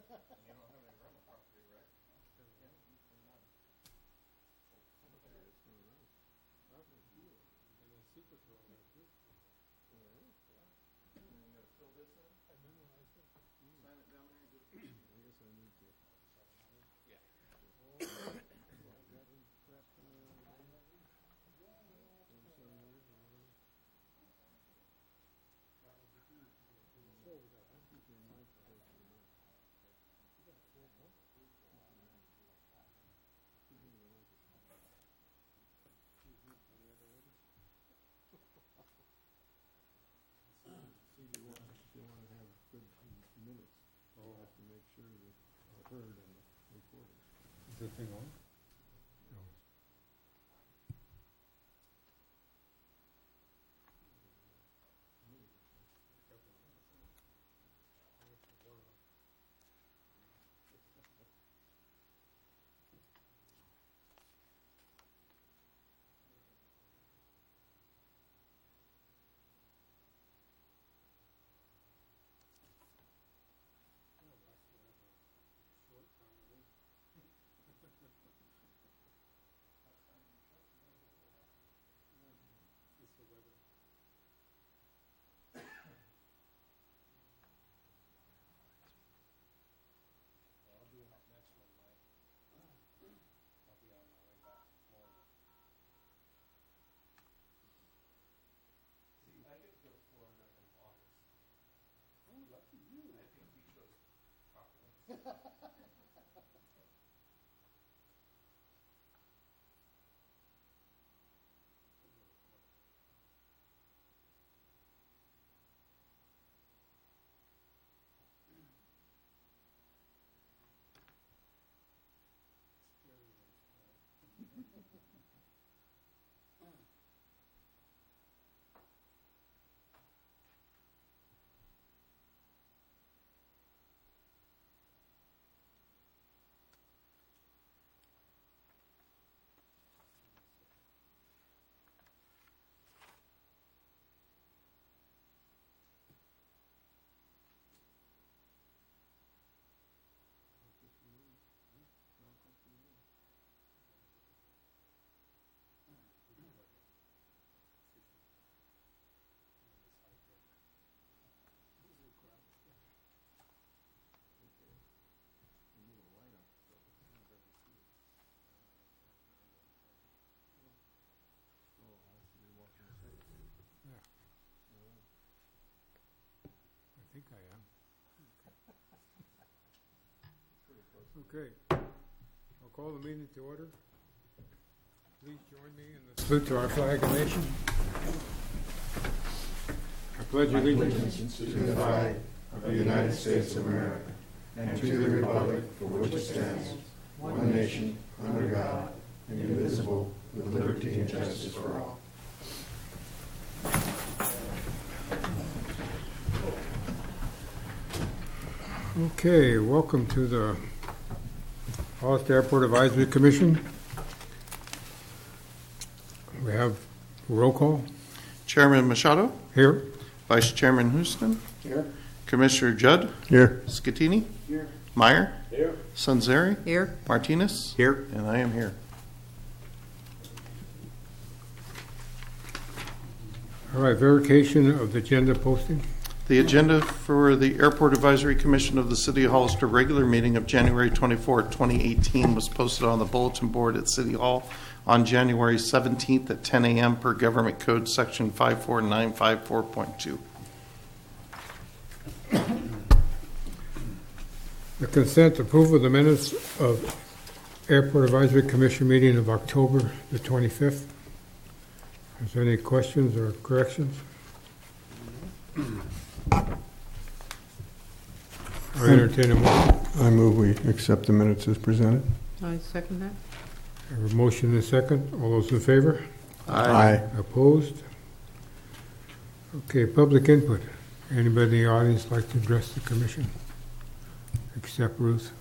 don't have any rental property, right? Yeah, none. And then Super Tour there too. And then you gotta fill this in, I memorized it. sign it down there and just. I guess I need to. Yeah. See, you want to have good minutes, you have to make sure that they're heard and recorded. Is the thing on? No. It's the weather. I'll be in that next one, Mike. I'll be on my way back from Florida. See, I get to go to Florida in August. Oh, lucky you. I think he chose properly. I think I am. Okay. I'll call the meeting to order. Please join me in the salute to our flag and nation. I pledge allegiance To the flag of the United States of America and to the republic for which it stands, one nation, under God, indivisible, with liberty and justice for all. Okay, welcome to the Hollister Airport Advisory Commission. We have roll call Chairman Machado, here. Vice Chairman Houston, Here. Commissioner Judd, Here. Scatini, Here. Meyer, Here. Sunzeri, Here. Martinez, Here. and I am here. All right, verification of the agenda posting. The agenda for the Airport Advisory Commission of the City of Hollister regular meeting of January 24, 2018 was posted on the bulletin board at City Hall on January 17th at 10 a.m. per Government Code Section 54954.2. The consent approval of the minutes of Airport Advisory Commission meeting of October the 25th. Is there any questions or corrections? I entertain a motion. I move we accept the minutes as presented. I second that. I have a motion and a second. All those in favor? Aye. Opposed? Okay, public input. Anybody in the audience like to address the commission? Except Ruth?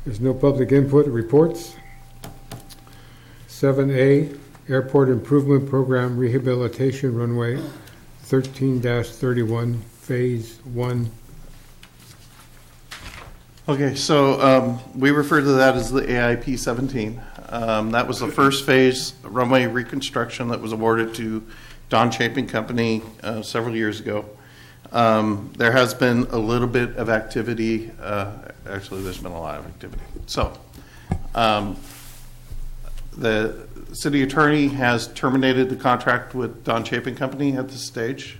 There's no public input. Reports. 7A, Airport Improvement Program Rehabilitation Runway 13-31, Phase 1. Okay, so we refer to that as the AIP 17. That was the first phase runway reconstruction that was awarded to Don Chapin Company several years ago. There has been a little bit of activity. Actually, there's been a lot of activity. So, the city attorney has terminated the contract with Don Chapin Company at this stage.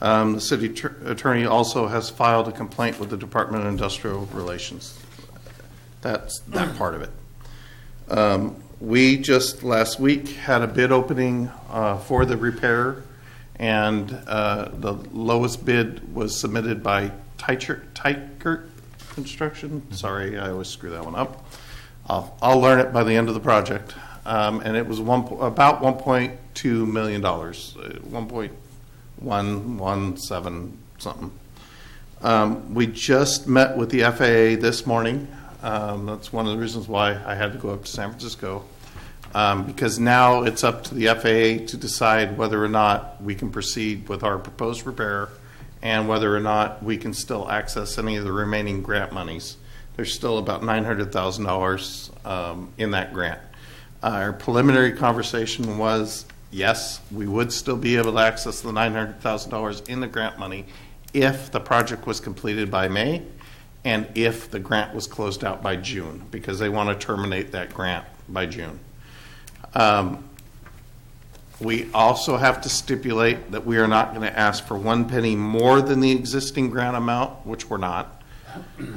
The city attorney also has filed a complaint with the Department of Industrial Relations. That's that part of it. We just last week had a bid opening for the repair, and the lowest bid was submitted by Teichert Construction. Sorry, I always screw that one up. I'll learn it by the end of the project. And it was about $1.2 million, 1.117 something. We just met with the FAA this morning. That's one of the reasons why I had to go up to San Francisco, because now it's up to the FAA to decide whether or not we can proceed with our proposed repair and whether or not we can still access any of the remaining grant monies. There's still about $900,000 in that grant. Our preliminary conversation was, yes, we would still be able to access the $900,000 in the grant money if the project was completed by May and if the grant was closed out by June, because they want to terminate that grant by June. We also have to stipulate that we are not going to ask for one penny more than the existing grant amount, which we're not.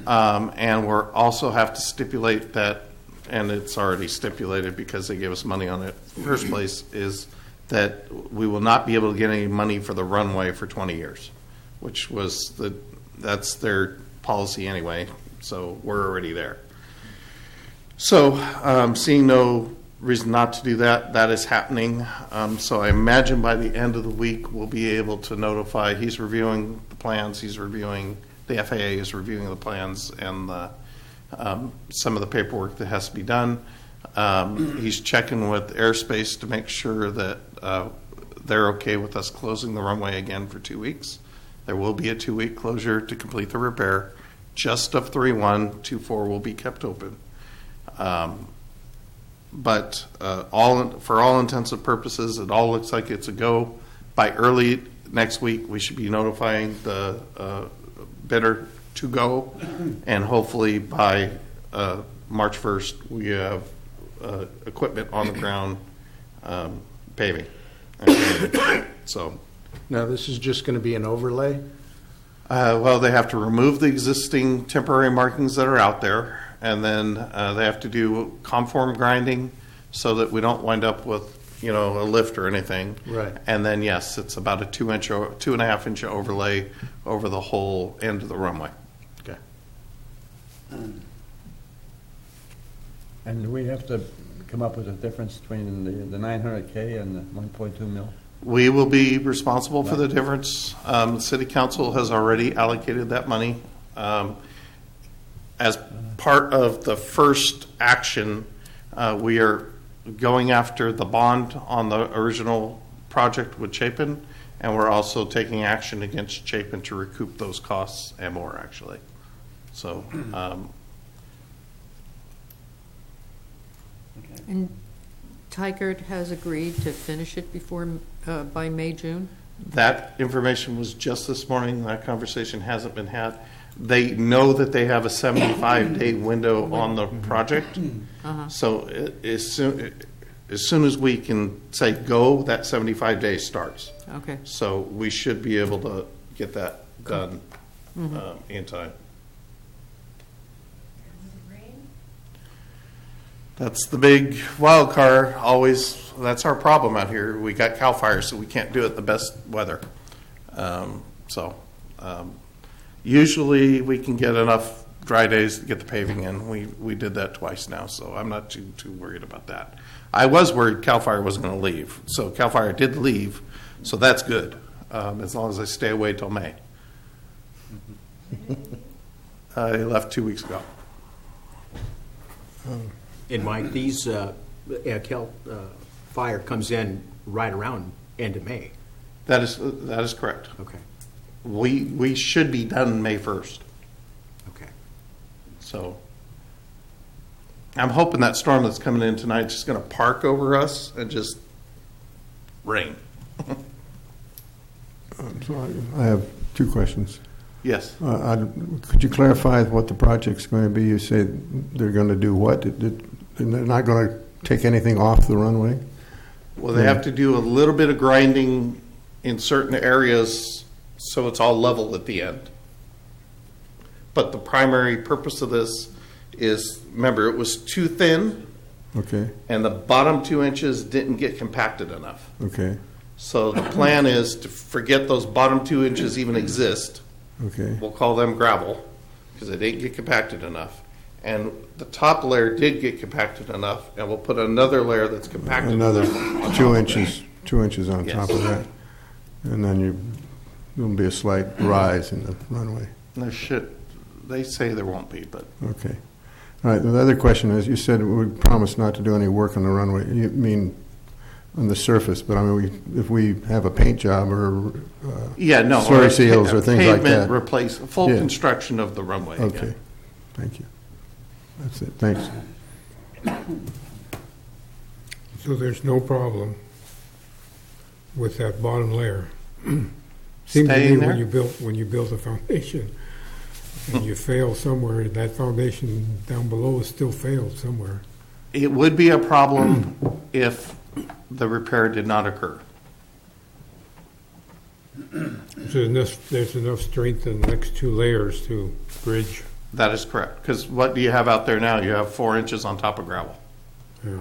And we're also have to stipulate that, and it's already stipulated because they gave us money on it in the first place, is that we will not be able to get any money for the runway for 20 years, which was that's their policy anyway, so we're already there. So seeing no reason not to do that, that is happening. So I imagine by the end of the week we'll be able to notify, he's reviewing the plans, the FAA is reviewing the plans and some of the paperwork that has to be done. He's checking with airspace to make sure that they're okay with us closing the runway again for 2 weeks. There will be a 2-week closure to complete the repair. Just of 3-1, 2-4 will be kept open. But for all intents and purposes, it all looks like it's a go. By early next week, we should be notifying the bidder to go, and hopefully by March 1st, we have equipment on the ground paving. So, Now, this is just going to be an overlay? well, they have to remove the existing temporary markings that are out there, and then they have to do conform grinding so that we don't wind up with, a lift or anything. Right. And then, yes, it's about a 2.5 inch overlay over the whole end of the runway. Okay. And do we have to come up with a difference between the 900K and the 1.2 mil? We will be responsible for the difference. The city council has already allocated that money. As part of the first action, we are going after the bond on the original project with Chapin, and we're also taking action against Chapin to recoup those costs and more, actually. So, And Teichert has agreed to finish it by May, June? that information was just this morning. That conversation hasn't been had. They know that they have a 75-day window on the project. So as soon as we can say go, that 75 days starts. Okay. So we should be able to get that done in time. That's the big wild card. Always, that's our problem out here. We got CAL FIRE, so we can't do it in the best weather. Usually we can get enough dry days to get the paving in. We did that twice now, so I'm not too worried about that. I was worried CAL FIRE wasn't going to leave, so CAL FIRE did leave, so that's good, as long as I stay away till May. They left 2 weeks ago. And Mike, these CAL FIRE comes in right around end of May. That is correct. Okay, We should be done May 1st. okay. So I'm hoping that storm that's coming in tonight is just going to park over us and just rain. So I have two questions. Yes. Could you clarify what the project's going to be? You say they're going to do what? They're not going to take anything off the runway? Well, they have to do a little bit of grinding in certain areas so it's all level at the end. But the primary purpose of this is, remember, it was too thin Okay, and the bottom 2 inches didn't get compacted enough. okay, So the plan is to forget those bottom 2 inches even exist. okay, We'll call them gravel because they didn't get compacted enough. And the top layer did get compacted enough, and we'll put another layer that's compacted another enough on 2 top of inches, 2 inches on Yes. top of that. And then there'll be a slight rise in the runway. that. No shit. They say there won't be, but Okay. All right, the other question is, you said we promised not to do any work on the runway. You mean on the surface, but I mean, if we have a paint job or yeah, no. slurry or seals or things like pavement that. replace, full Yeah. construction of the runway. again. Okay, thank you. That's it, thanks. So there's no problem with that bottom layer. Seems to me Staying there? when you build a foundation and you fail somewhere, that foundation down below is still failed somewhere. It would be a problem if the repair did not occur. So there's enough strength in the next two layers to bridge. That is correct. Because what do you have out there now? You have 4 inches on top of gravel. Yeah.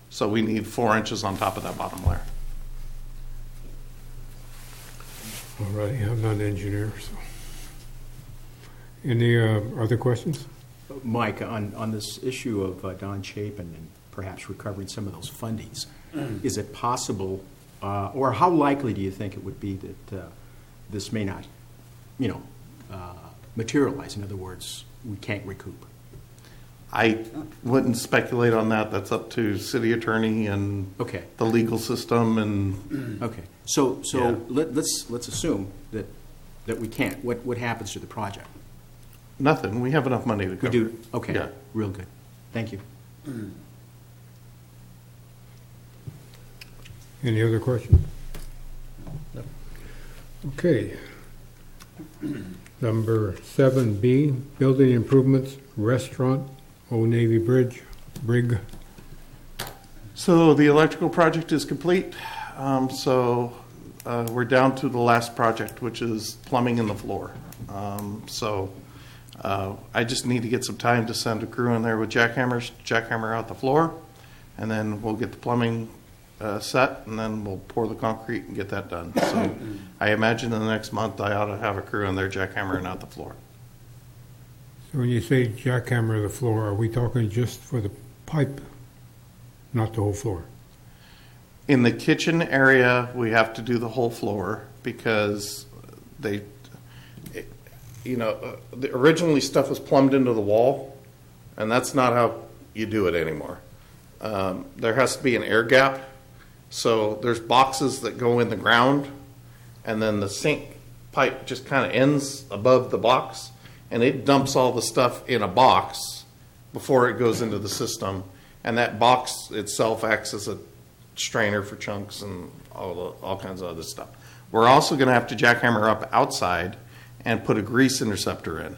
So we need 4 inches on top of that bottom layer. All righty, I'm not an engineer, so. Any other questions? Mike, on this issue of Don Chapin and perhaps recovering some of those fundings, is it possible, or how likely do you think it would be that this may not, materialize? In other words, we can't recoup. I wouldn't speculate on that. That's up to city attorney and Okay. the legal system and Okay. So Yeah. let's assume that we can't. What happens to the project? nothing. We have enough money to cover We do. it. Okay. Yeah. Real good. Thank you. Any other questions? Okay. Number 7B, building improvements, restaurant, Old Navy Bridge, Brig. So the electrical project is complete. We're down to the last project, which is plumbing in the floor. I just need to get some time to send a crew in there with jackhammer out the floor, and then we'll get the plumbing set, and then we'll pour the concrete and get that done. So I imagine in the next month I ought to have a crew in there jackhammering out the floor. So when you say jackhammer the floor, are we talking just for the pipe, not the whole floor? In the kitchen area, we have to do the whole floor because originally stuff was plumbed into the wall, and that's not how you do it anymore. There has to be an air gap. So there's boxes that go in the ground, and then the sink pipe just kind of ends above the box, and it dumps all the stuff in a box before it goes into the system. And that box itself acts as a strainer for chunks and all kinds of other stuff. We're also going to have to jackhammer up outside and put a grease interceptor in,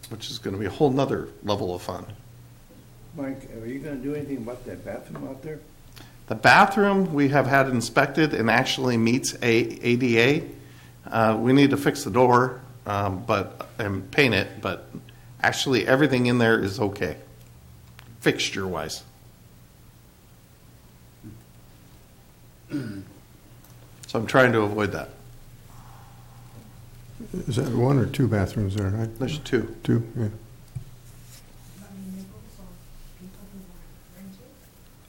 which is going to be a whole nother level of fun. Mike, are you going to do anything about that bathroom out there? The bathroom we have had inspected and actually meets ADA. We need to fix the door and paint it, but actually everything in there is okay, fixture-wise. So I'm trying to avoid that. Is that one or two bathrooms there? Right? There's two. Two, yeah.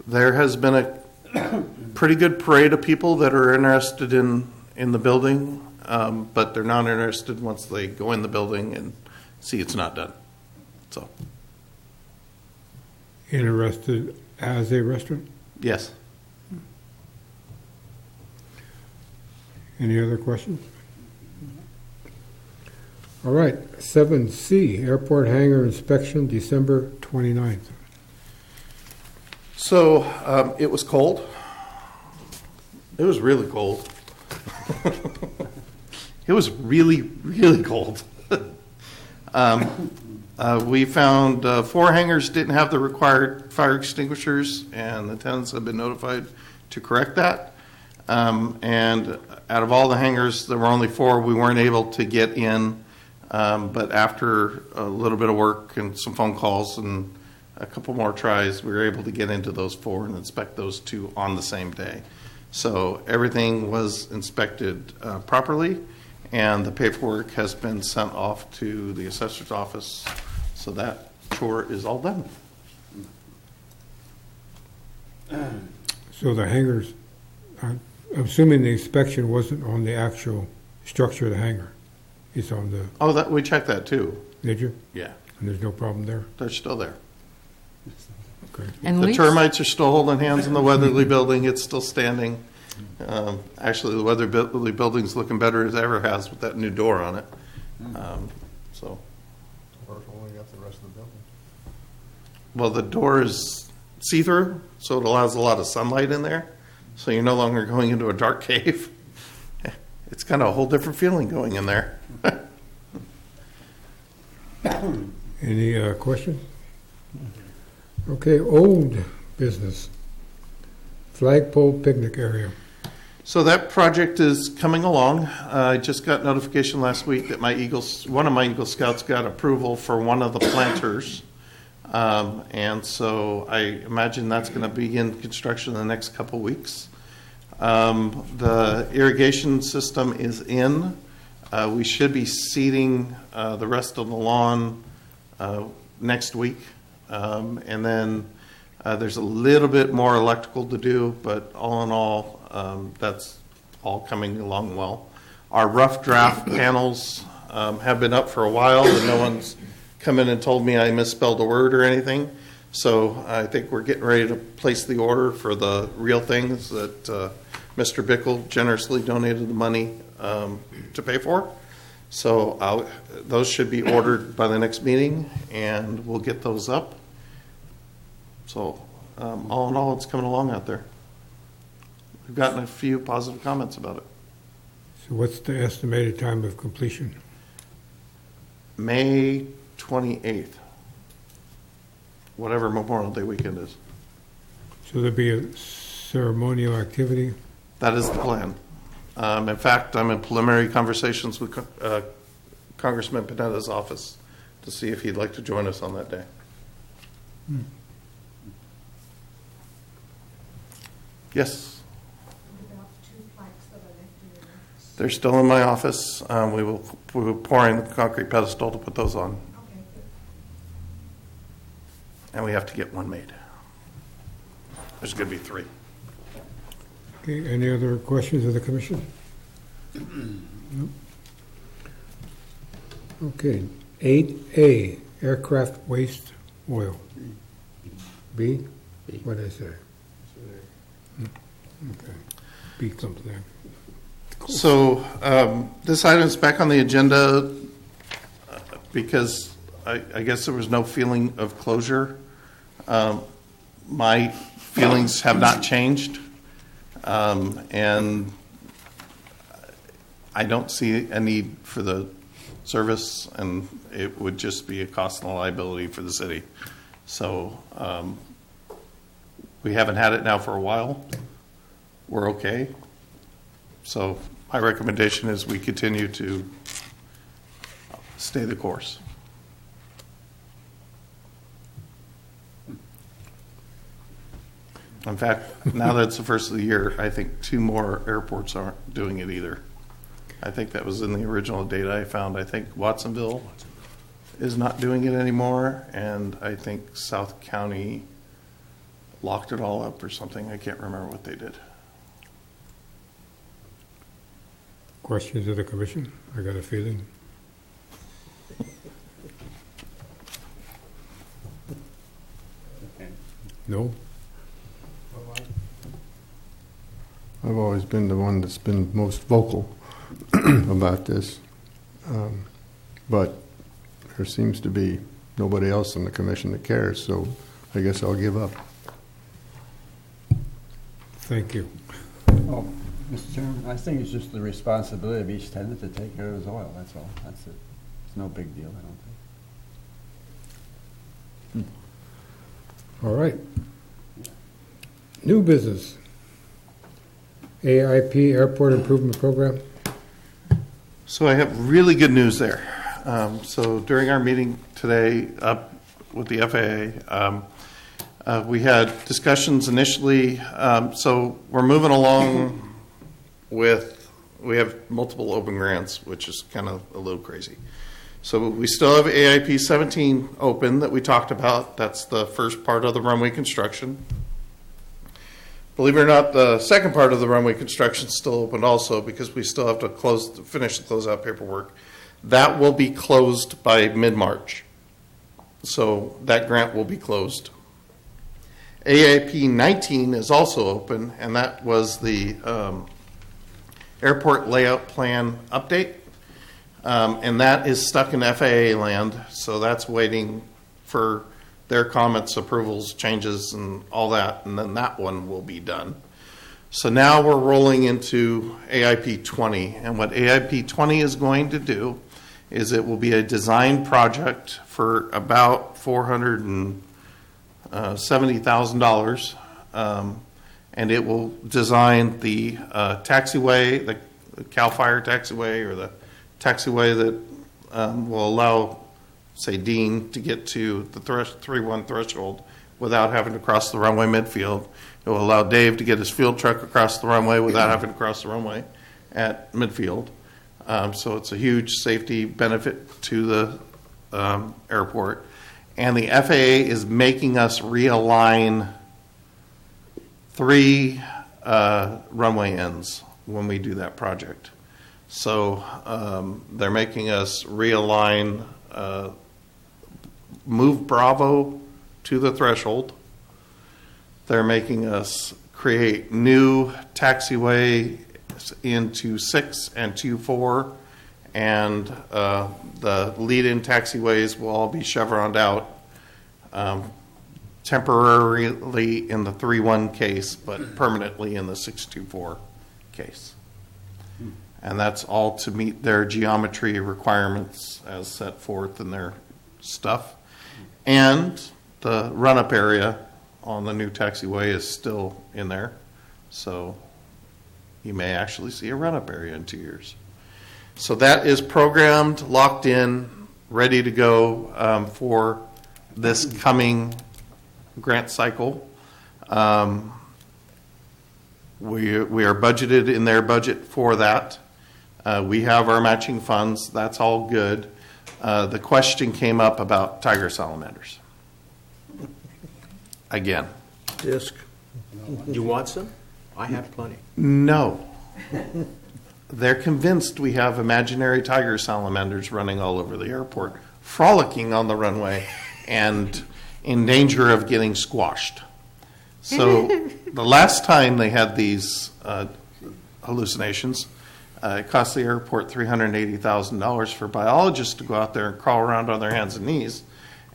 There has been a pretty good parade of people that are interested in the building, but they're not interested once they go in the building and see it's not done. So, Interested as a restaurant? yes. Any other questions? All right, 7C, airport hangar inspection, December 29th. So it was cold. It was really cold. It was really, really cold. We found 4 hangars didn't have the required fire extinguishers, and the tenants have been notified to correct that. And out of all the hangars, there were only 4 we weren't able to get in. But after a little bit of work and some phone calls and a couple more tries, we were able to get into those 4 and inspect those 2 on the same day. So everything was inspected properly, and the paperwork has been sent off to the assessor's office. So that chore is all done. So the hangars, I'm assuming the inspection wasn't on the actual structure of the hangar. It's on the, Oh, that we checked that too. did you? Yeah, And there's no problem there? they're still there. Okay. And The leaks? termites are still holding hands in the Weatherly building. It's still standing. Actually, the Weatherly building's looking better as it ever has with that new door on it. So, Or if only got the rest of the building. well, the door is see-through, so it allows a lot of sunlight in there. So you're no longer going into a dark cave. It's kind of a whole different feeling going in there. Any questions? Okay, old business. Flagpole picnic area. So that project is coming along. I just got notification last week that one of my Eagle Scouts got approval for one of the planters. And so I imagine that's going to begin construction in the next couple weeks. The irrigation system is in. We should be seeding the rest of the lawn next week. And then there's a little bit more electrical to do, but all in all, that's all coming along well. Our rough draft panels have been up for a while, and no one's come in and told me I misspelled a word or anything. So I think we're getting ready to place the order for the real things that Mr. Bickle generously donated the money to pay for. So those should be ordered by the next meeting, and we'll get those up. So all in all, it's coming along out there. We've gotten a few positive comments about it. So what's the estimated time of completion? May 28th, whatever Memorial Day weekend is. So there'll be a ceremonial activity? That is the plan. In fact, I'm in preliminary conversations with Congressman Panetta's office to see if he'd like to join us on that day. Yes, they're still in my office. We were pouring the concrete pedestal to put those on. And we have to get one made. There's going to be 3. Okay, any other questions of the commission? No? Okay, 8A, aircraft waste oil. B? What did I say? Okay, B comes there. So this item is back on the agenda because I guess there was no feeling of closure. My feelings have not changed, and I don't see a need for the service, and it would just be a cost and a liability for the city. So we haven't had it now for a while. We're okay. So my recommendation is we continue to stay the course. In fact, now that it's the first of the year, I think 2 more airports aren't doing it either. I think that was in the original data I found. I think Watsonville is not doing it anymore, and I think South County locked it all up or something. I can't remember what they did. Questions of the commission? I got a feeling. No? I've always been the one that's been most vocal about this. But there seems to be nobody else in the commission that cares, so I guess I'll give up. Thank you. Oh, Mr. Chairman, I think it's just the responsibility of each tenant to take care of his oil, that's all. That's it. It's no big deal, I don't think. All right. New business. AIP, Airport Improvement Program. So I have really good news there. So during our meeting today up with the FAA, we had discussions initially. So we're moving along with, we have multiple open grants, which is kind of a little crazy. So we still have AIP 17 open that we talked about. That's the first part of the runway construction. Believe it or not, the second part of the runway construction is still open also because we still have to finish the closeout paperwork. That will be closed by mid-March. So that grant will be closed. AIP 19 is also open, and that was the airport layout plan update. And that is stuck in FAA land, so that's waiting for their comments, approvals, changes, and all that, and then that one will be done. So now we're rolling into AIP 20, and what AIP 20 is going to do is it will be a design project for about $470,000, and it will design the taxiway, the CAL FIRE taxiway, or the taxiway that will allow, say, Dean to get to the 3-1 threshold without having to cross the runway midfield. It will allow Dave to get his field truck across the runway without having to cross the runway at midfield. So it's a huge safety benefit to the airport. And the FAA is making us realign 3 runway ends when we do that project. So they're making us realign, move Bravo to the threshold. They're making us create new taxiway into 6 and 2-4, and the lead-in taxiways will all be chevroned out temporarily in the 3-1 case, but permanently in the 6-2-4 case. And that's all to meet their geometry requirements as set forth in their stuff. And the run-up area on the new taxiway is still in there. So you may actually see a run-up area in 2 years. So that is programmed, locked in, ready to go for this coming grant cycle. We are budgeted in their budget for that. We have our matching funds. That's all good. The question came up about tiger salamanders. Again. Disc. You want some? I have plenty. No. They're convinced we have imaginary tiger salamanders running all over the airport, frolicking on the runway, and in danger of getting squashed. So the last time they had these hallucinations, it cost the airport $380,000 for biologists to go out there and crawl around on their hands and knees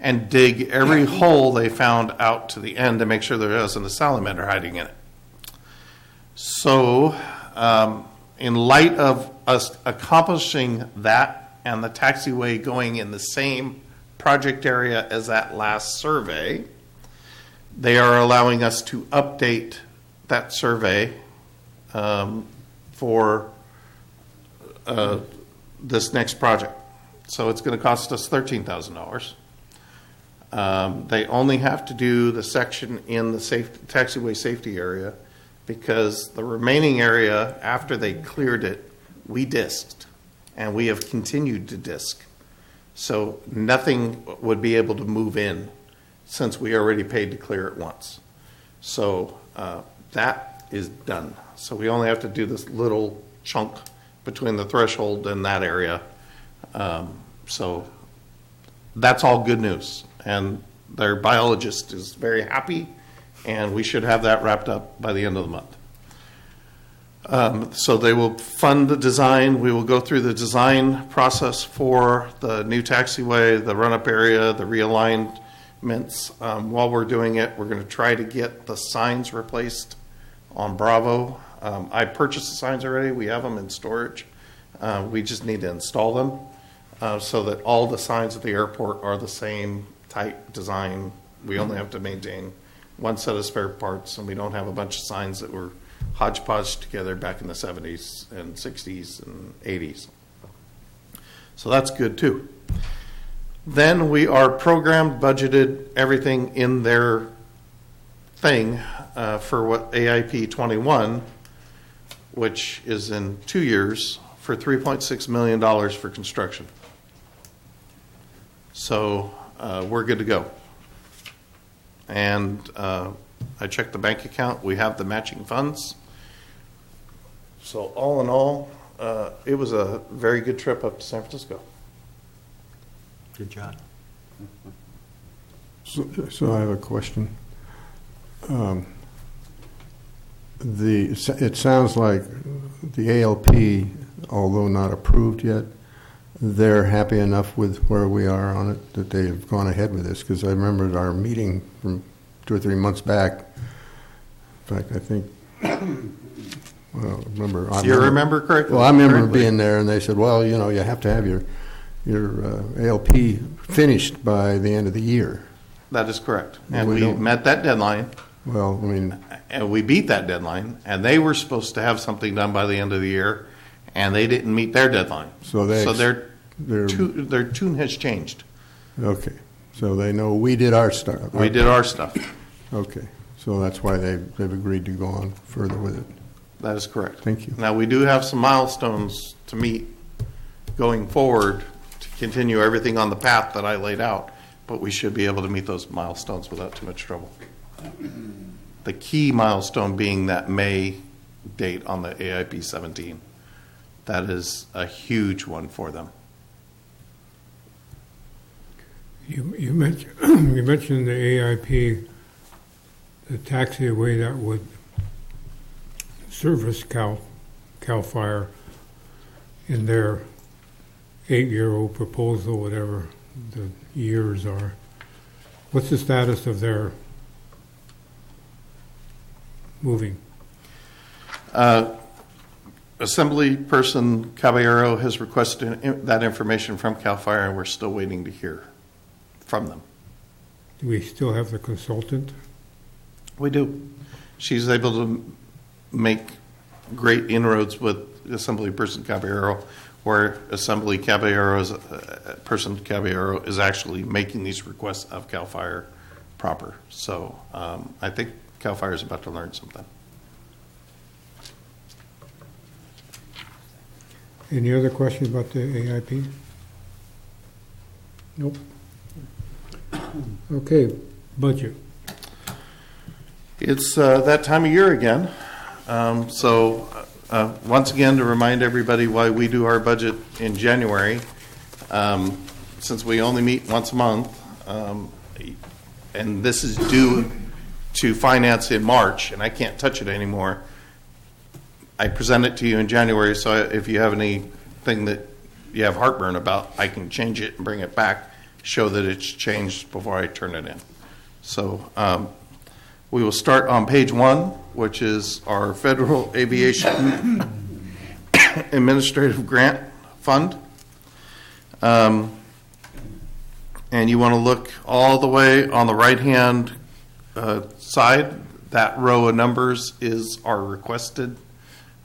and dig every hole they found out to the end to make sure there wasn't a salamander hiding in it. So in light of us accomplishing that and the taxiway going in the same project area as that last survey, they are allowing us to update that survey for this next project. So it's going to cost us $13,000. They only have to do the section in the taxiway safety area because the remaining area, after they cleared it, we disked, and we have continued to disk. So nothing would be able to move in since we already paid to clear it once. So that is done. So we only have to do this little chunk between the threshold and that area. So that's all good news. And their biologist is very happy, and we should have that wrapped up by the end of the month. So they will fund the design. We will go through the design process for the new taxiway, the run-up area, the realignments. While we're doing it, we're going to try to get the signs replaced on Bravo. I purchased the signs already. We have them in storage. We just need to install them so that all the signs at the airport are the same type design. We only have to maintain one set of spare parts, and we don't have a bunch of signs that were hodgepodge together back in the 70s and 60s and 80s. So that's good too. Then we are programmed, budgeted, everything in their thing for what AIP 21, which is in 2 years, for $3.6 million for construction. So we're good to go. And I checked the bank account. We have the matching funds. So all in all, it was a very good trip up to San Francisco. Good job. So I have a question. It sounds like the ALP, although not approved yet, they're happy enough with where we are on it that they've gone ahead with this. Because I remember our meeting from 2 or 3 months back. In fact, I think, well, You remember correctly? Well, I remember being there, and they said, well, you know, you have to have your ALP finished by the end of the year. That is correct. And We we don't- met that deadline, Well, I mean, and we beat that deadline, and they were supposed to have something done by the end of the year, and they didn't meet their deadline. so their they're tune has changed. okay. So they know we did our stuff. We did our stuff. Okay. So that's why they've agreed to go on further with it. That is correct. Thank you. Now, we do have some milestones to meet going forward to continue everything on the path that I laid out, but we should be able to meet those milestones without too much trouble. The key milestone being that May date on the AIP 17. That is a huge one for them. You mentioned you mentioned the AIP, the taxiway that would service Cal Fire in their 8-year-old proposal, whatever the years are. What's the status of their moving? Assembly person Caballero has requested that information from Cal Fire, and we're still waiting to hear from them. Do we still have the consultant? We do. She's able to make great inroads with Assembly person Caballero, where Assembly person Caballero is actually making these requests of Cal Fire proper. So I think Cal Fire is about to learn something. Any other questions about the AIP? Nope. Okay, budget. It's that time of year again. So once again, to remind everybody why we do our budget in January, since we only meet once a month, and this is due to finance in March, and I can't touch it anymore. I present it to you in January, so if you have anything that you have heartburn about, I can change it and bring it back, show that it's changed before I turn it in. So we will start on page 1, which is our Federal Aviation Administrative Grant Fund. And you want to look all the way on the right-hand side. That row of numbers is our requested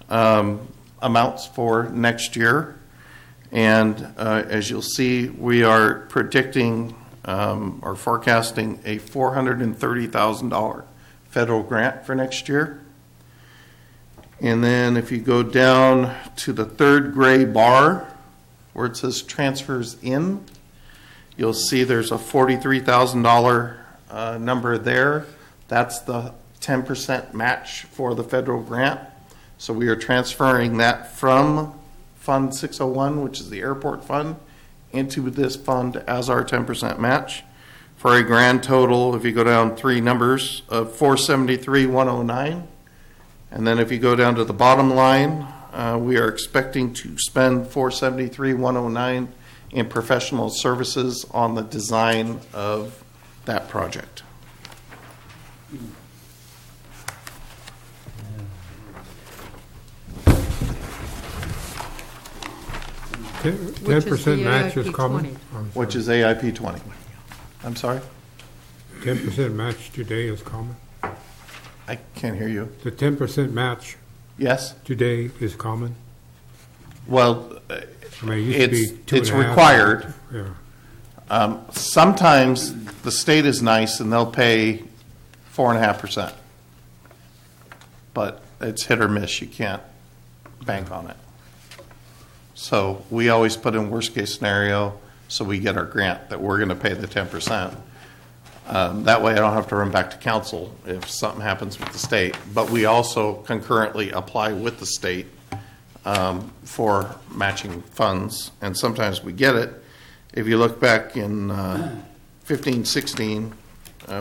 amounts for next year. And as you'll see, we are predicting or forecasting a $430,000 federal grant for next year. And then if you go down to the third gray bar where it says transfers in, you'll see there's a $43,000 number there. That's the 10% match for the federal grant. So we are transferring that from Fund 601, which is the airport fund, into this fund as our 10% match for a grand total, if you go down 3 numbers, of $473,109. And then if you go down to the bottom line, we are expecting to spend $473,109 in professional services on the design of that project. Which is 10% the match is AIP common? 20. Which is AIP 20. I'm sorry? 10% match today is common? I can't hear you. The 10% match Yes? today is common? Well, I mean, it used to be it's 2.5. required. Yeah. Sometimes the state is nice and they'll pay 4.5%. But it's hit or miss. You can't bank on it. So we always put in worst case scenario so we get our grant that we're going to pay the 10%. That way I don't have to run back to council if something happens with the state. But we also concurrently apply with the state for matching funds. And sometimes we get it. If you look back in 15, 16,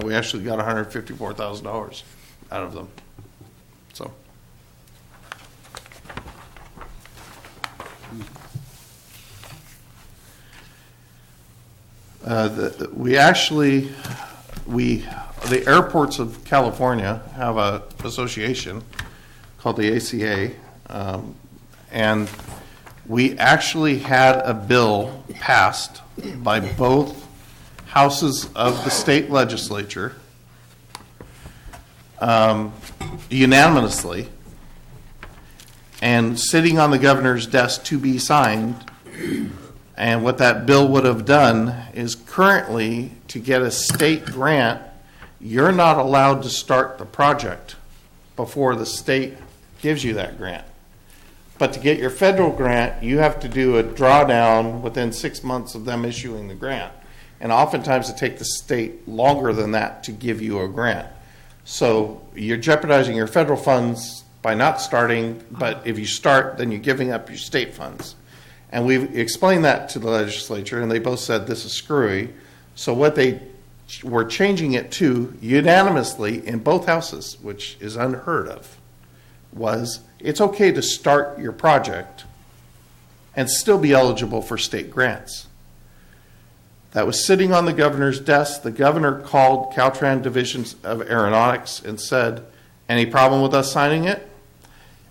we actually got $154,000 out of them. So. The airports of California have a association called the ACA, and we actually had a bill passed by both houses of the state legislature unanimously, and sitting on the governor's desk to be signed. And what that bill would have done is currently, to get a state grant, you're not allowed to start the project before the state gives you that grant. But to get your federal grant, you have to do a drawdown within 6 months of them issuing the grant. And oftentimes it takes the state longer than that to give you a grant. So you're jeopardizing your federal funds by not starting, but if you start, then you're giving up your state funds. And we've explained that to the legislature, and they both said this is screwy. So what they were changing it to unanimously in both houses, which is unheard of, was it's okay to start your project and still be eligible for state grants. That was sitting on the governor's desk. The governor called Caltrans Divisions of Aeronautics and said, any problem with us signing it?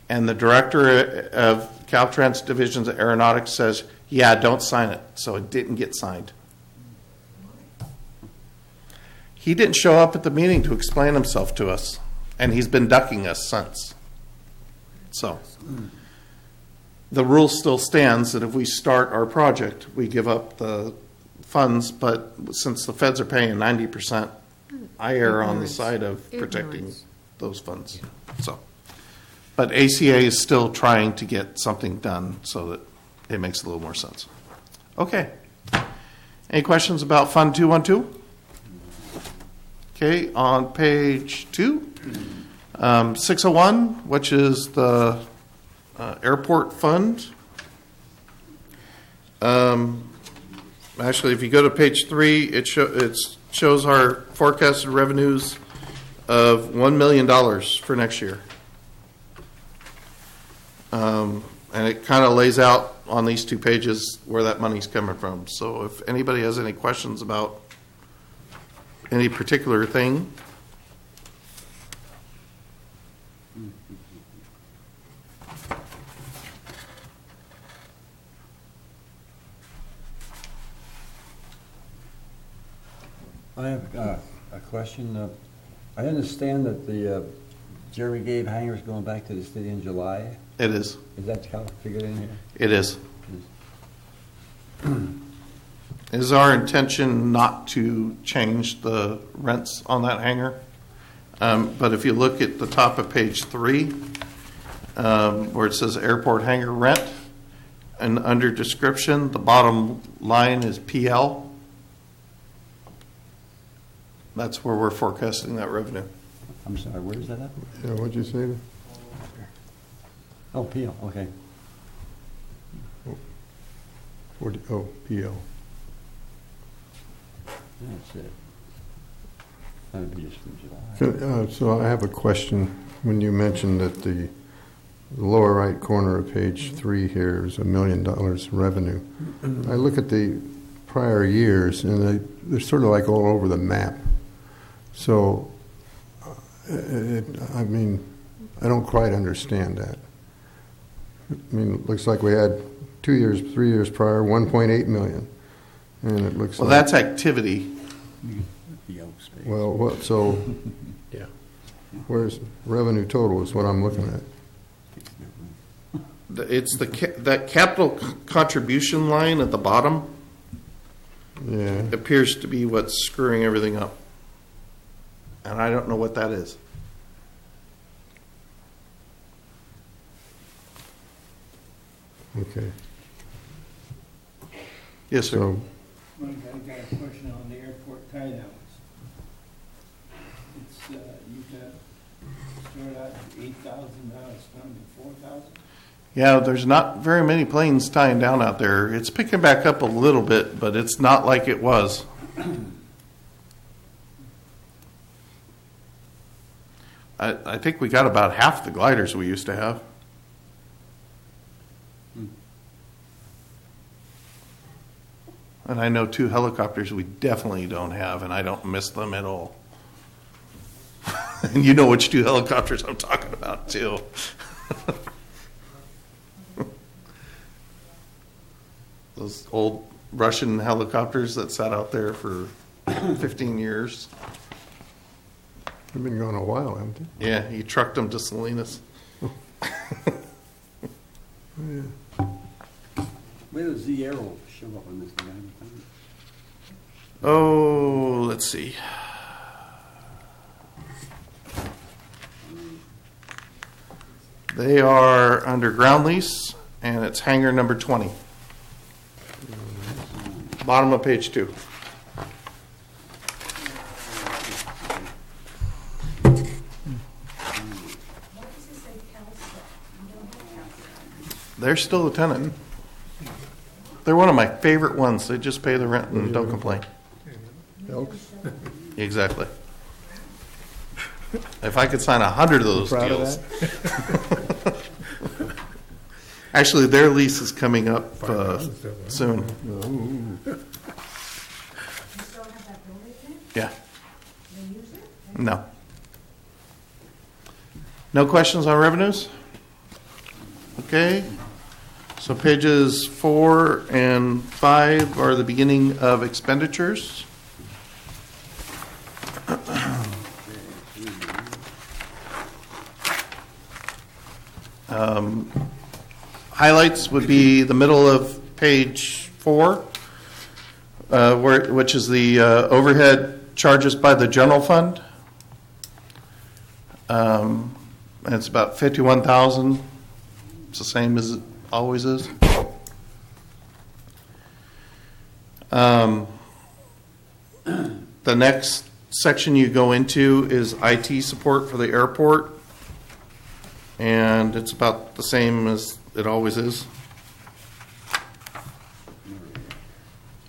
And the director of Caltrans Divisions of Aeronautics says, yeah, don't sign it. So it didn't get signed. He didn't show up at the meeting to explain himself to us, and he's been ducking us since. So the rule still stands that if we start our project, we give up the funds, but since the feds are paying 90%, I err on the side of protecting those funds. So, but ACA is still trying to get something done so that it makes a little more sense. Okay. Any questions about Fund 212? Okay, on page 2, 601, which is the airport fund. Actually, if you go to page 3, it shows our forecasted revenues of $1 million for next year. And it kind of lays out on these 2 pages where that money's coming from. So if anybody has any questions about any particular thing. I have a question. I understand that the Jerry Gave hangar is going back to the city in July. It is. Is that figured in here? It is. It is our intention not to change the rents on that hangar. But if you look at the top of page 3, where it says airport hangar rent, and under description, the bottom line is PL. That's where we're forecasting that revenue. I'm sorry, where is that at? Yeah, what'd you say? Oh, PL, okay. Oh, PL. That's it. That would be just from July. So I have a question. when you mentioned that the lower right corner of page 3 here is $1 million revenue, I look at the prior years and they're sort of like all over the map. So, I mean, I don't quite understand that. I mean, it looks like we had 3 years prior, 1.8 million. And it looks Well, like... that's activity. Well, what, so Yeah. where's revenue total is what I'm looking at. It's that capital contribution line at the bottom Yeah. appears to be what's screwing everything up. And I don't know what that is. Okay. Yes, sir. So, I got a question on the airport tie downs. It's, you got, started out at 8,000, now it's down to 4,000? Yeah, there's not very many planes tying down out there. It's picking back up a little bit, but it's not like it was. I think we got about half the gliders we used to have. And I know 2 helicopters we definitely don't have, and I don't miss them at all. And you know which 2 helicopters I'm talking about, too. Those old Russian helicopters that sat out there for 15 years. they've been gone a while, haven't they? Yeah, he trucked them to Salinas. Where does the arrow show up on this guy? Oh, let's see. They are under ground lease, and it's hangar number 20. Bottom of page 2. They're still a tenant. They're one of my favorite ones. They just pay the rent and don't complain. Elks? Exactly. If I could sign 100 of those Proud of deals. Actually, their lease is coming up soon. Yeah. No. No questions on revenues? Okay. So pages 4 and 5 are the beginning of expenditures. Highlights would be the middle of page 4, which is the overhead charges by the general fund. And it's about 51,000. It's the same as it always is. The next section you go into is IT support for the airport, and it's about the same as it always is.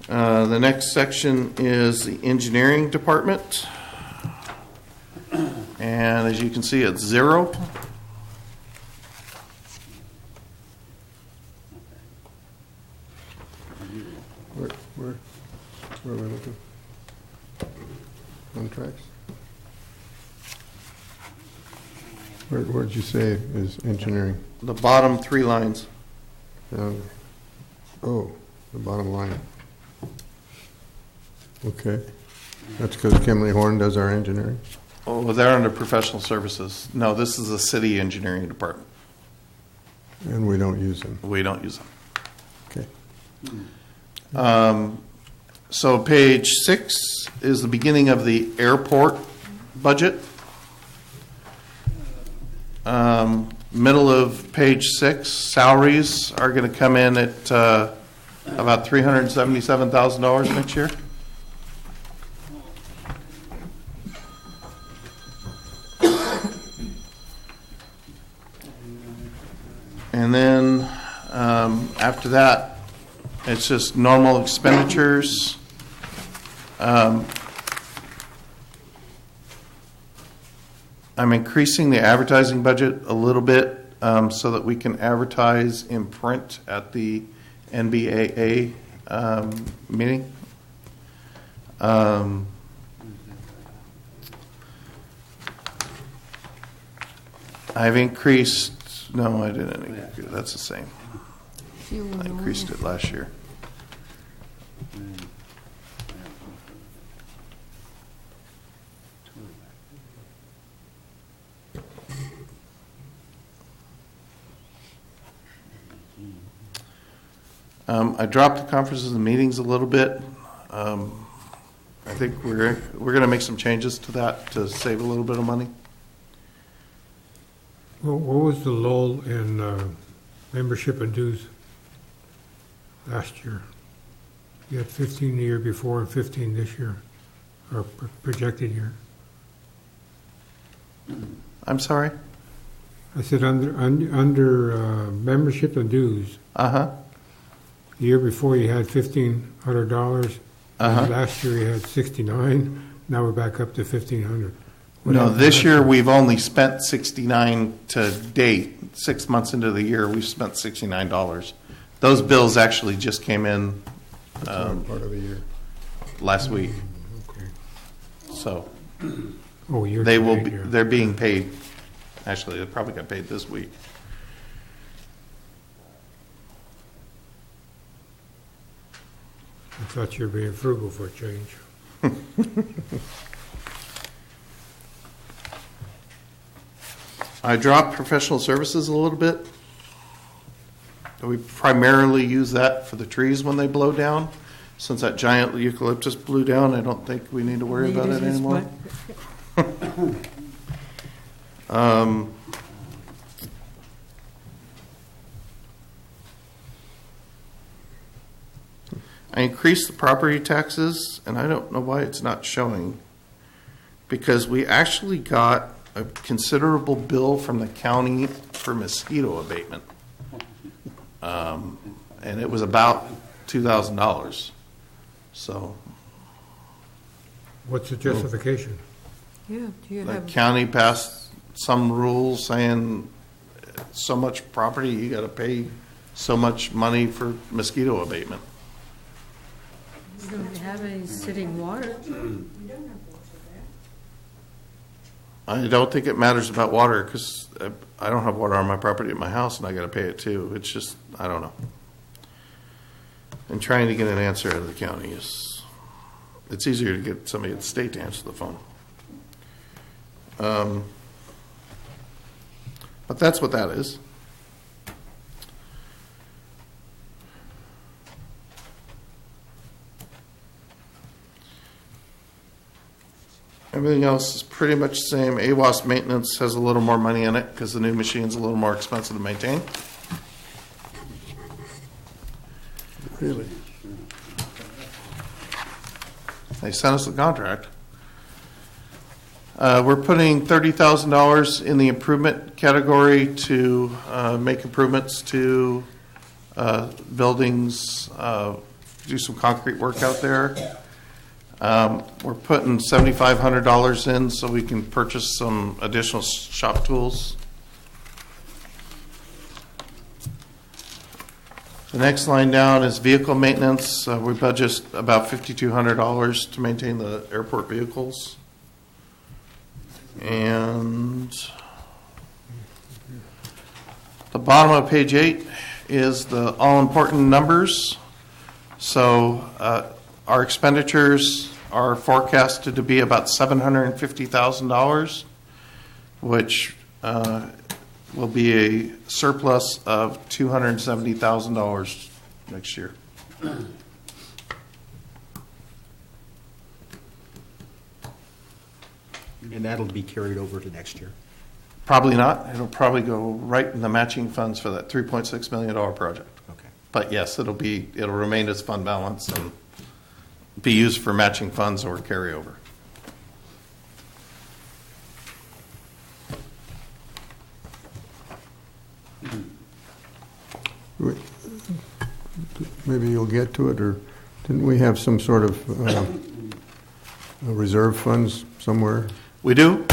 The next section is the engineering department, and as you can see, it's 0. Where are we looking? Contracts? Where'd you say is engineering? The bottom 3 lines. Oh, the bottom line. Okay. That's because Kimley Horn does our engineering? Oh, they're under professional services. No, this is a city engineering department. And we don't use them. We don't use them. Okay. So page 6 is the beginning of the airport budget. Middle of page 6, salaries are going to come in at about $377,000 next year. And then after that, it's just normal expenditures. I'm increasing the advertising budget a little bit so that we can advertise in print at the NBAA meeting. I've increased, no, I didn't. That's the same. I increased it last year. I dropped the conferences and meetings a little bit. I think we're going to make some changes to that to save a little bit of money. Well, what was the lull in membership and dues last year? You had 15 the year before and 15 this year, or projected year. I'm sorry? I said under membership and dues. Uh-huh. The year before you had $1,500. Uh-huh. Last year you had 69. Now we're back up to 1,500. No, this year we've only spent 69 to date. 6 months into the year, we've spent $69. Those bills actually just came in Part of the year. last week, Okay. so Oh, year they to will date, be, yeah. they're being paid. Actually, they probably got paid this week. I thought you were being frugal for a change. I dropped professional services a little bit. We primarily use that for the trees when they blow down. Since that giant eucalyptus blew down, I don't think we need to worry about it anymore. I increased the property taxes, and I don't know why it's not showing. Because we actually got a considerable bill from the county for mosquito abatement. And it was about $2,000. So What's the justification? Yeah, do you the have, county passed some rules saying so much property, you got to pay so much money for mosquito abatement. you don't have any sitting water? I don't think it matters about water because I don't have water on my property at my house and I got to pay it too. It's just, I don't know. And trying to get an answer out of the county is, it's easier to get somebody at the state to answer the phone. But that's what that is. Everything else is pretty much the same. AWAS maintenance has a little more money in it because the new machine's a little more expensive to maintain. Really? They sent us the contract. We're putting $30,000 in the improvement category to make improvements to buildings, do some concrete work out there. We're putting $7,500 in so we can purchase some additional shop tools. The next line down is vehicle maintenance. We budget about $5,200 to maintain the airport vehicles. And the bottom of page 8 is the all-important numbers. So our expenditures are forecasted to be about $750,000, which will be a surplus of $270,000 next year. And that'll be carried over to next year. Probably not. It'll probably go right in the matching funds for that $3.6 million project. Okay. But yes, it'll remain as fund balance and be used for matching funds or carryover. Maybe you'll get to it, or didn't we have some sort of reserve funds somewhere? We do.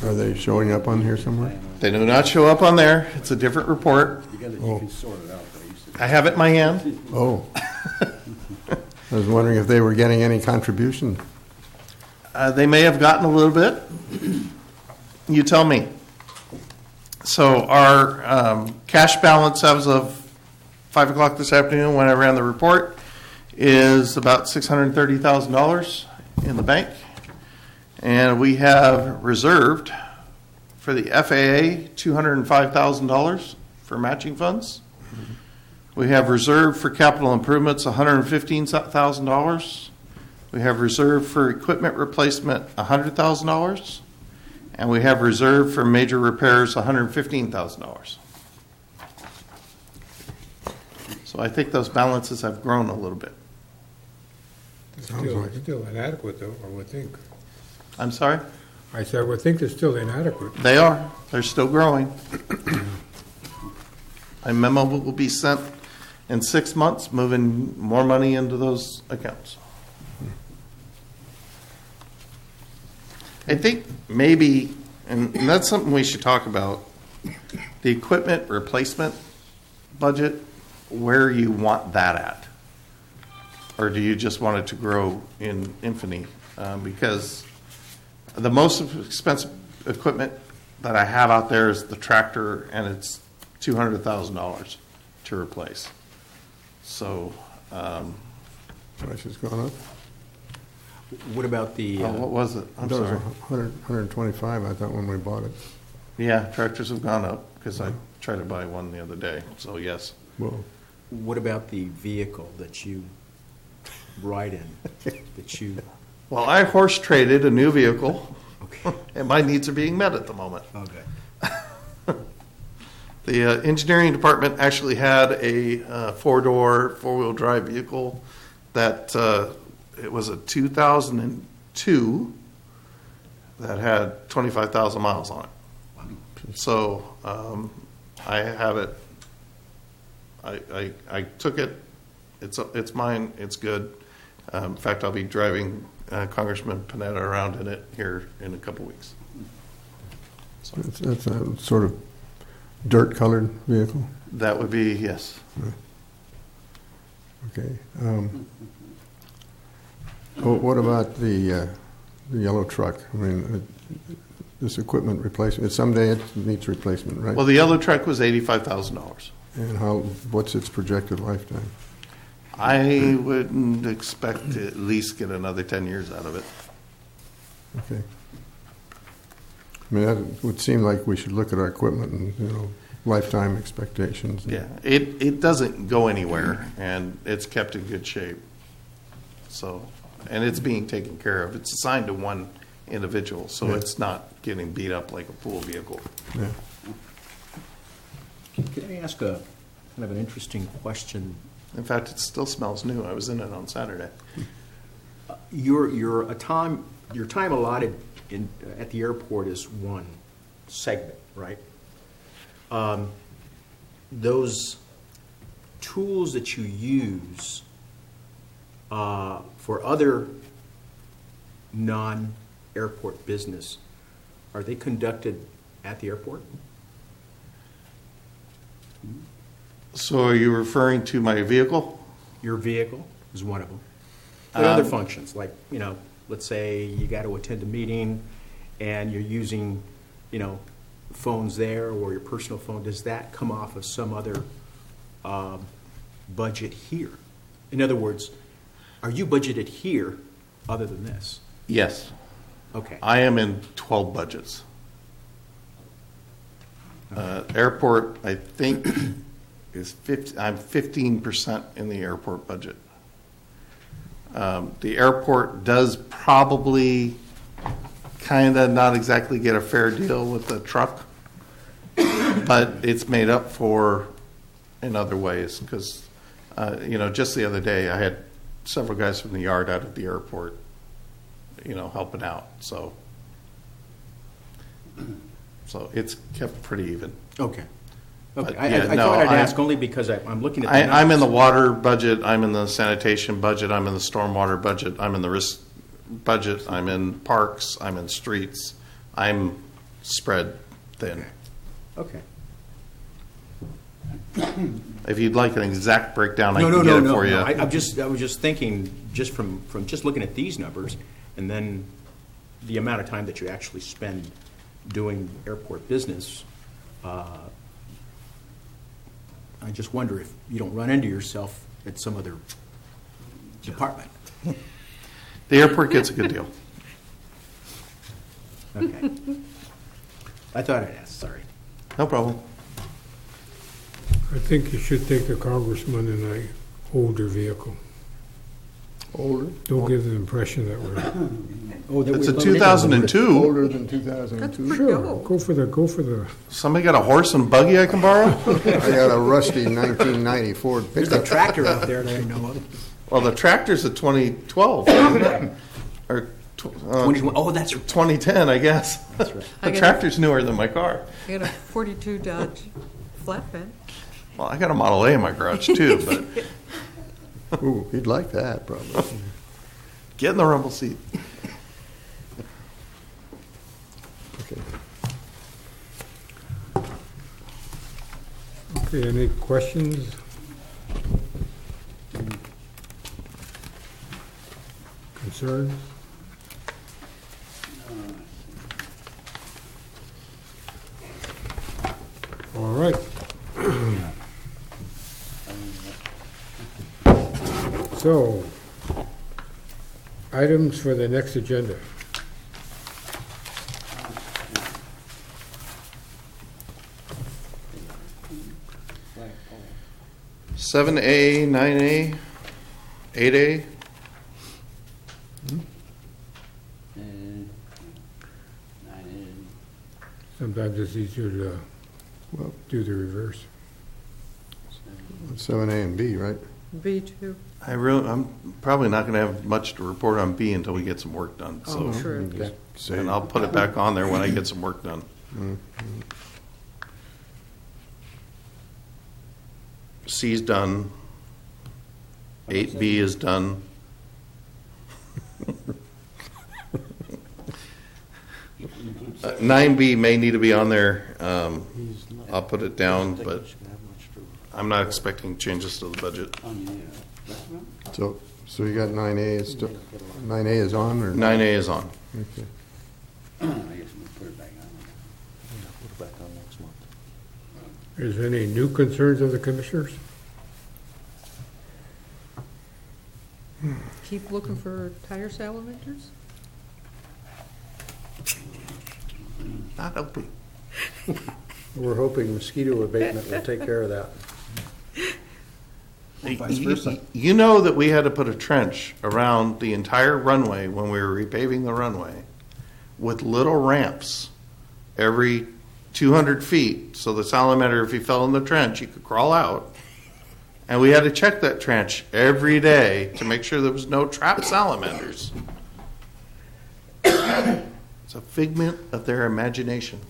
Are they showing up on here somewhere? They do not show up on there. It's a different report. You Oh. can sort it out, but I used to. I have it in my hand. Oh. I was wondering if they were getting any contribution. They may have gotten a little bit. You tell me. So our cash balance as of 5 o'clock this afternoon, when I ran the report, is about $630,000 in the bank. And we have reserved for the FAA $205,000 for matching funds. We have reserved for capital improvements $115,000. We have reserved for equipment replacement $100,000. And we have reserved for major repairs $115,000. So I think those balances have grown a little bit. Sounds like it. Still inadequate, though, I would think. I'm sorry? I said, I would think they're still inadequate. They are. They're still growing. A memo will be sent in 6 months, moving more money into those accounts. I think maybe, and that's something we should talk about, the equipment replacement budget, where you want that at. Or do you just want it to grow in infinity? Because the most expensive equipment that I have out there is the tractor, and it's $200,000 to replace. So, Price has gone up. What about the, what was it? I'm I thought it sorry. was 125, I thought, when we bought it. Yeah, tractors have gone up because I tried to buy one the other day. So yes. Whoa. what about the vehicle that you ride in, that you, Well, I horse traded a new vehicle, okay, and my needs are being met at the moment. okay. The engineering department actually had a four-door, four-wheel drive vehicle that it was a 2002 that had 25,000 miles on it. So I have it. I took it. It's mine. It's good. In fact, I'll be driving Congressman Panetta around in it here in a couple weeks. So It's a sort of dirt-colored vehicle. that would be yes. Okay. What about the yellow truck? I mean, this equipment replacement, someday it needs replacement, right? Well, the yellow truck was $85,000. And what's its projected lifetime? I wouldn't expect to at least get another 10 years out of it. Okay. I mean, that would seem like we should look at our equipment and, lifetime expectations. Yeah, it doesn't go anywhere, and it's kept in good shape. So, and it's being taken care of. It's assigned to one individual, so Yeah. it's not getting beat up like a pool vehicle. Yeah. Can I ask a kind of an interesting question? In fact, it still smells new. I was in it on Saturday. Your time allotted at the airport is one segment, right? Those tools that you use for other non-airport business, are they conducted at the airport? So are you referring to my vehicle? Your vehicle is one of them. But other functions, like, let's say you got to attend a meeting and you're using, phones there or your personal phone, does that come off of some other budget here? In other words, are you budgeted here other than this? Yes. Okay. I am in 12 budgets. Airport, I think, is 50, I'm 15% in the airport budget. The airport does probably kind of not exactly get a fair deal with the truck, but it's made up for in other ways because, just the other day I had several guys from the yard out at the airport, helping out. So it's kept pretty even. Okay. But, Okay. yeah, I no, thought I'd I- ask only because I'm looking at the I'm in the numbers. water budget, I'm in the sanitation budget, I'm in the stormwater budget, I'm in the risk budget, I'm in parks, I'm in streets, I'm spread thin. Okay. If you'd like an exact breakdown, I No, can no, get no, it no, for you. no. I was just thinking, just from just looking at these numbers, and then the amount of time that you actually spend doing airport business, I just wonder if you don't run into yourself at some other department. The airport gets a good deal. Okay. I thought I'd ask, sorry. No problem. I think you should take the congressman in an older vehicle. Older? Don't give the impression that we're, Oh, that It's we're a limited. 2002. Older than That's 2002? pretty sure, old. go for the, Somebody got a horse and buggy I can borrow? I got a rusty 1990 Ford There's a pickup. tractor out there that I know of. Well, the tractor's a 2012. Or Oh, that's right. 2010, I guess. That's right. The tractor's newer than my car. I got a 42 Dodge flatbed. Well, I got a Model A in my garage too, but Ooh, he'd like that, probably. get in the rumble seat. Okay. okay, any questions? Concerns? All right. So, items for the next agenda. Flagpole. 7A, 9A, 8A. And 9A. Sometimes it's easier to Well, do the reverse. 7A and B, right? B2. I'm probably not going to have much to report on B until we get some work done. So, Oh, true. Just say- and I'll put it back on there when I get some work done. C's done. 8B is done. 9B may need to be on there. I'll put it down, but I'm not expecting changes to the budget. So you got 9A is still, 9A is on, or? 9A is on. Okay. I guess we'll put it back on. Put it back on next month. Is there any new concerns of the commissioners? Keep looking for tire salamanders? Not hoping. We're hoping mosquito abatement will take care of that. Vice versa. You know that we had to put a trench around the entire runway when we were repaving the runway with little ramps every 200 feet. So the salamander, if he fell in the trench, he could crawl out. And we had to check that trench every day to make sure there was no trapped salamanders. It's a figment of their imagination.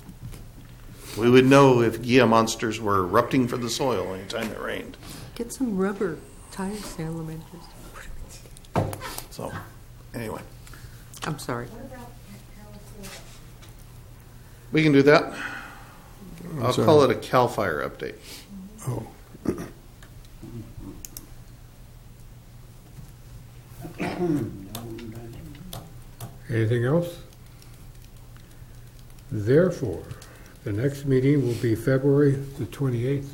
We would know if Gia monsters were erupting for the soil anytime it rained. Get some rubber tire salamanders. So, anyway, I'm sorry. we can do that. I'll sorry. call it a CAL FIRE update. Oh, Anything else? Therefore, the next meeting will be February the 28th.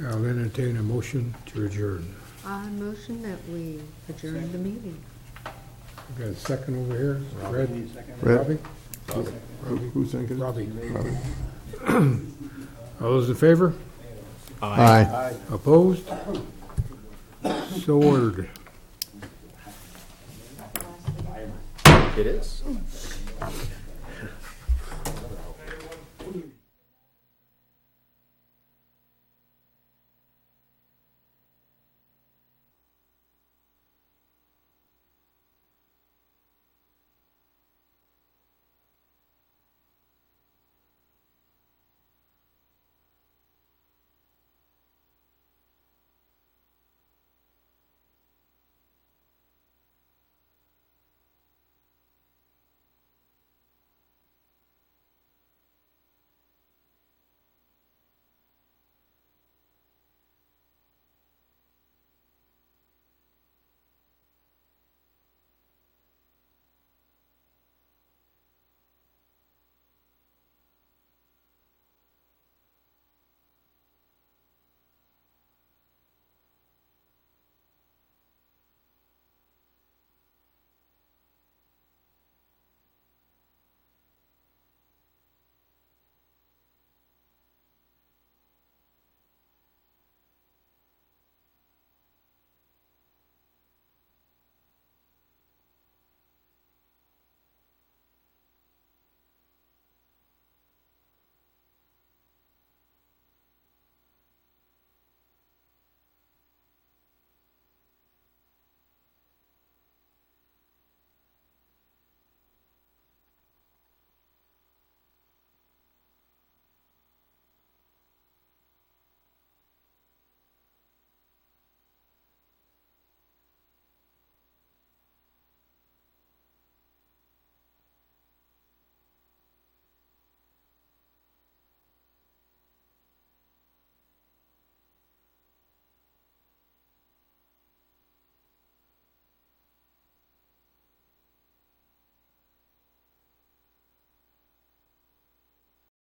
I'll entertain a motion to adjourn. I motion that we adjourn the meeting. We got a second over here. Red? Red? Robbie? Who's thinking? Robbie. All those in favor? Aye. Opposed? So ordered. It is.